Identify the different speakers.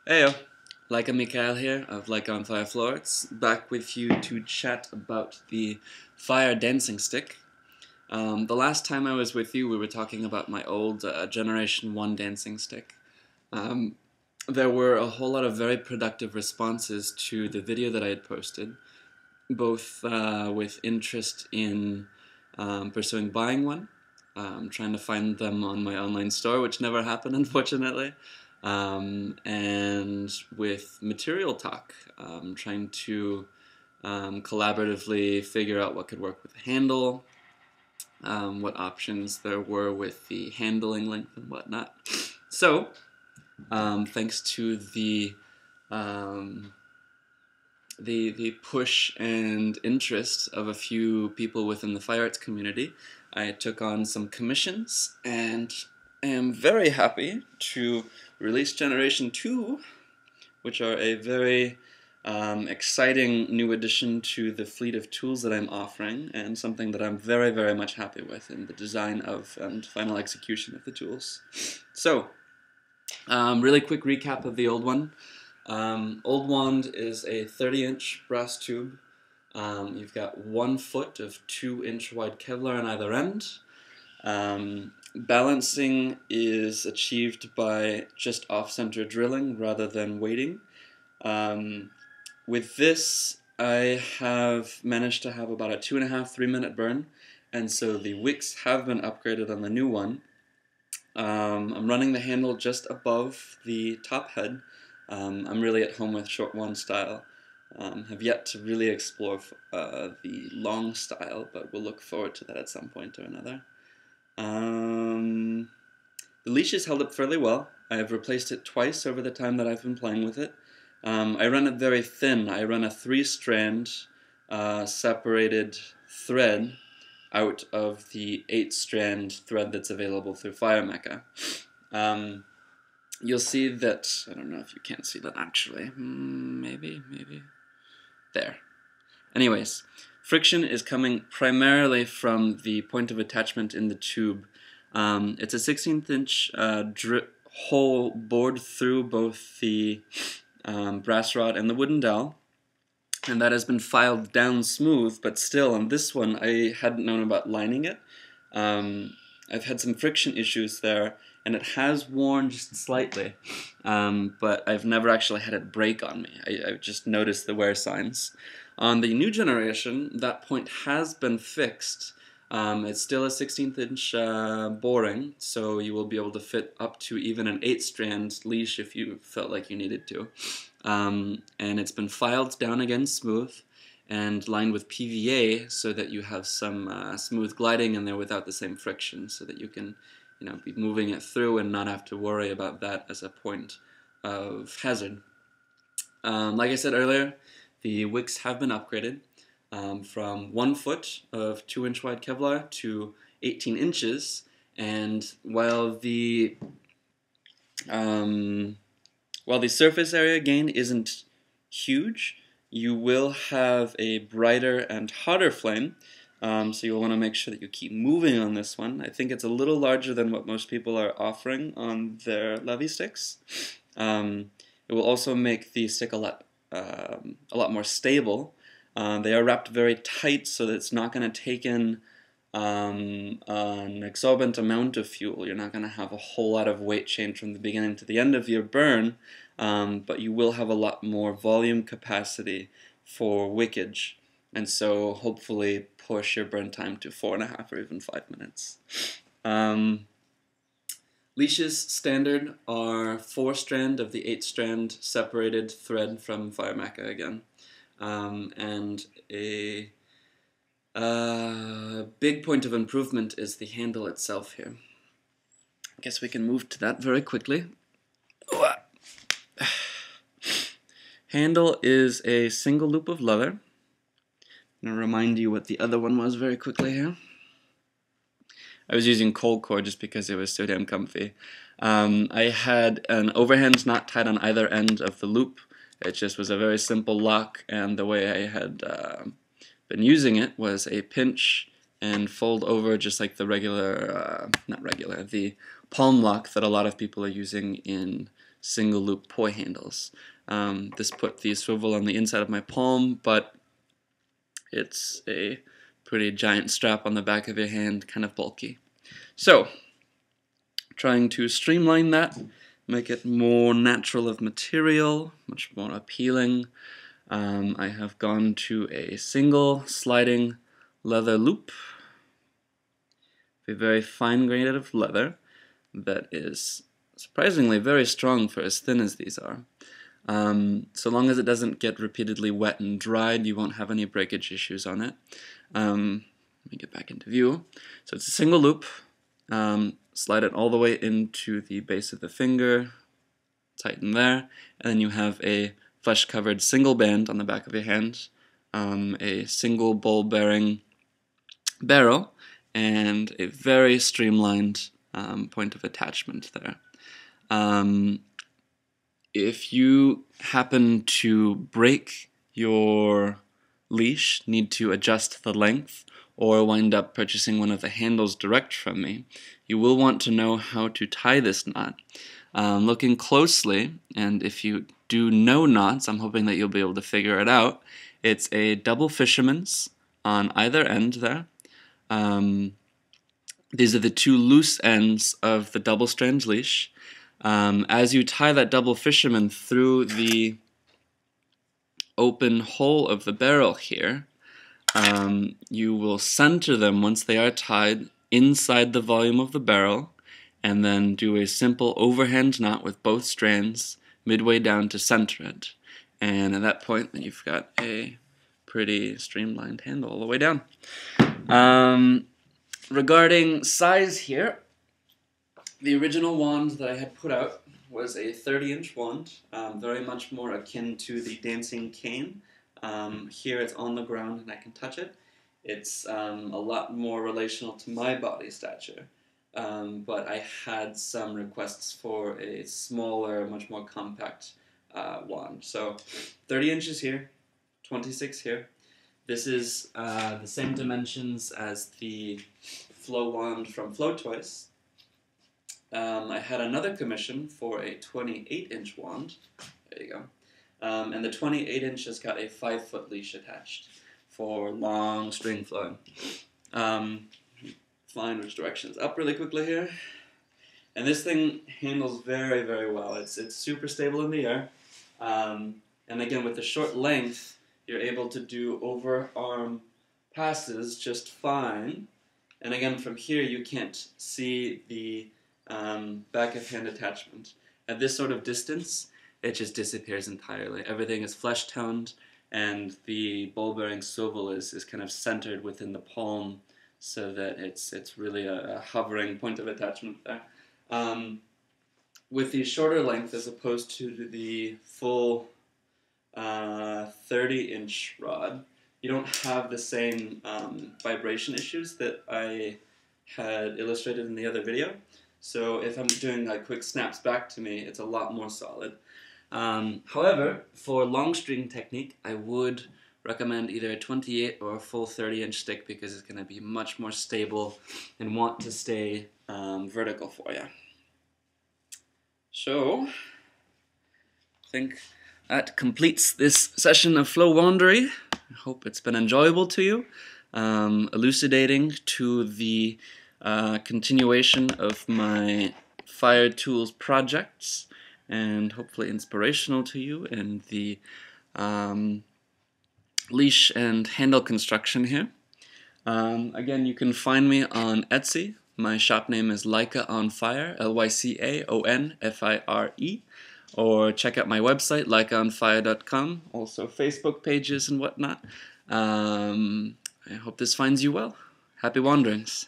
Speaker 1: Heyo, Lyca here of Lycaonfire Florets, back with you to chat about the fire dancing stick. The last time I was with you, we were talking about my old Generation 1 dancing stick. There were a whole lot of very productive responses to the video that I had posted, both with interest in pursuing buying one, trying to find them on my online store, which never happened, unfortunately. And with material talk, trying to collaboratively figure out what could work with the handle, what options there were with the handling length and whatnot. So, thanks to the push and interest of a few people within the fire arts community, I took on some commissions and am very happy to release Generation 2, which are a very exciting new addition to the fleet of tools that I'm offering, and something that I'm very, very much happy with in the design of and final execution of the tools. So, really quick recap of the old one. Old wand is a 30-inch brass tube. You've got 1 foot of 2-inch wide Kevlar on either end. Balancing is achieved by just off-center drilling rather than weighting. With this, I have managed to have about a 2.5–3 minute burn, and so the wicks have been upgraded on the new one. I'm running the handle just above the top head. I'm really at home with short wand style. Have yet to really explore the long style, but we'll look forward to that at some point or another. The leash has held up fairly well. I have replaced it twice over the time that I've been playing with it. I run it very thin. I run a 3-strand separated thread out of the 8-strand thread that's available through FireMecha. You'll see that, I don't know if you can't see that actually, maybe, there. Anyways, friction is coming primarily from the point of attachment in the tube. It's a 16th-inch hole bored through both the brass rod and the wooden dowel, and that has been filed down smooth, but still on this one I hadn't known about lining it. I've had some friction issues there, and it has worn just slightly, but I've never actually had it break on me. I've just noticed the wear signs. On the new generation, that point has been fixed. It's still a 16th-inch boring, so you will be able to fit up to even an 8-strand leash if you felt like you needed to. And it's been filed down again smooth and lined with PVA so that you have some smooth gliding in there without the same friction, so that you can, be moving it through and not have to worry about that as a point of hazard. Like I said earlier, the wicks have been upgraded from 1 foot of 2-inch wide Kevlar to 18 inches, and while the surface area gain isn't huge, you will have a brighter and hotter flame, so you'll want to make sure that you keep moving on this one. I think it's a little larger than what most people are offering on their Levi sticks. It will also make the stick a lot more stable. They are wrapped very tight so that it's not going to take in an exorbitant amount of fuel. You're not going to have a whole lot of weight change from the beginning to the end of your burn, but you will have a lot more volume capacity for wickage, and so hopefully push your burn time to 4.5 or even 5 minutes. Leashes standard are 4-strand of the 8-strand separated thread from FireMecha again, and a big point of improvement is the handle itself here. I guess we can move to that very quickly. Handle is a single loop of leather. I'm going to remind you what the other one was very quickly here. I was using cold core just because it was so damn comfy. I had an overhand knot tied on either end of the loop. It just was a very simple lock, and the way I had been using it was a pinch and fold over, just like the the palm lock that a lot of people are using in single loop poi handles. This put the swivel on the inside of my palm, but it's a pretty giant strap on the back of your hand, kind of bulky. So, trying to streamline that, make it more natural of material, much more appealing. I have gone to a single sliding leather loop, a very fine grain of leather that is surprisingly very strong for as thin as these are. So long as it doesn't get repeatedly wet and dried, you won't have any breakage issues on it. Let me get back into view. So it's a single loop. Slide it all the way into the base of the finger, tighten there, and then you have a flesh-covered single band on the back of your hand, a single ball-bearing barrel, and a very streamlined point of attachment there. If you happen to break your leash, need to adjust the length, or wind up purchasing one of the handles direct from me, you will want to know how to tie this knot. Looking closely, and if you do know knots, I'm hoping that you'll be able to figure it out. It's a double fisherman's on either end there. These are the two loose ends of the double strand leash. As you tie that double fisherman through the open hole of the barrel here, you will center them once they are tied inside the volume of the barrel, and then do a simple overhand knot with both strands midway down to center it. And at that point, then you've got a pretty streamlined handle all the way down. Regarding size here, the original wand that I had put out was a 30-inch wand, very much more akin to the dancing cane. Here it's on the ground and I can touch it. It's a lot more relational to my body stature, but I had some requests for a smaller, much more compact wand. So 30 inches here, 26 here. This is the same dimensions as the Flow wand from Flow Toys. I had another commission for a 28-inch wand. There you go. And the 28-inch has got a 5-foot leash attached for long string flowing. Find which direction is up really quickly here. And this thing handles very, very well. It's super stable in the air. And again, with the short length, you're able to do overarm passes just fine. And again, from here, you can't see the back of hand attachment. At this sort of distance, it just disappears entirely. Everything is flesh toned, and the ball-bearing swivel is kind of centered within the palm, so that it's really a hovering point of attachment there. With the shorter length, as opposed to the full 30-inch rod, you don't have the same vibration issues that I had illustrated in the other video. So if I'm doing like quick snaps back to me, it's a lot more solid. However, for long string technique, I would recommend either a 28 or a full 30-inch stick, because it's going to be much more stable and want to stay vertical for you. So, I think that completes this session of Flow Wandery. I hope it's been enjoyable to you, elucidating to the continuation of my Fire Tools projects, and hopefully inspirational to you in the leash and handle construction here. Again, you can find me on Etsy. My shop name is Lycaonfire, Lycaonfire, or check out my website, lycaonfire.com, also Facebook pages and whatnot. I hope this finds you well. Happy wanderings.